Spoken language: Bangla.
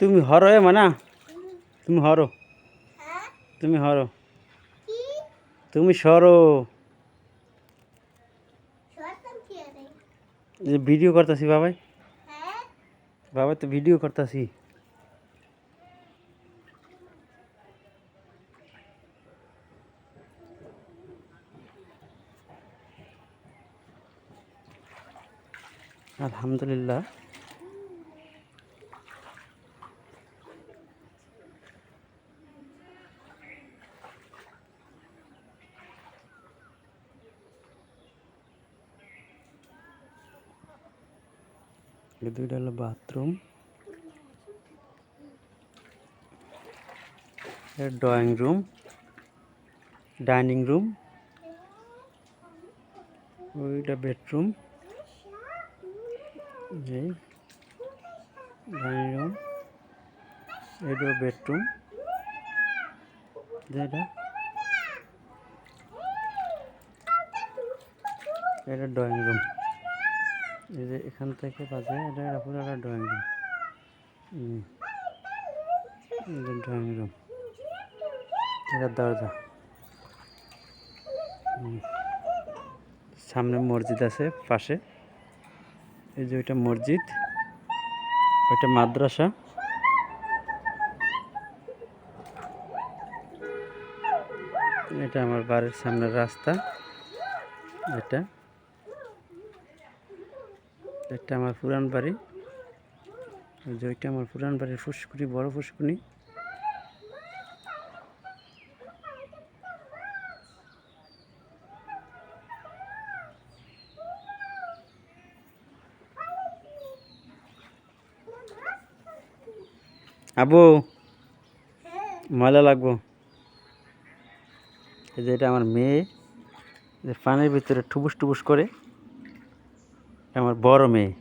তুমি হরো এ মানা, তুমি হরো, তুমি হরো, তুমি সরো। যে ভিডিও করতেছি বাবাই, বাবা তো ভিডিও করতেছি। আলহামদুলিল্লাহ। এই দুইটা হলো bathroom, drawing room, dining room, ওইটা বেডরুম, যে ডাইনিং রুম, এটা বেডরুম, যেটা এটা ড্রয়িং রুম। এই যে এখান থেকে বাজে এটা পুরো একটা ড্রয়িং রুম। ড্রয়িং রুম, এটা দরজা। সামনে মসজিদ আছে পাশে, এই যে ওইটা মসজিদ, ওইটা মাদ্রাসা। এটা আমার বাড়ির সামনের রাস্তা। এটা এটা আমার পুরান বাড়ি। ওই যে ওইটা আমার পুরান বাড়ির ফুসকুনি, বড় ফুসকুনি। আবু ময়লা লাগবো। এই যে এটা আমার মেয়ে, যে পানির ভিতরে ঠুবুস টুবুস করে, আমার বড় মেয়ে।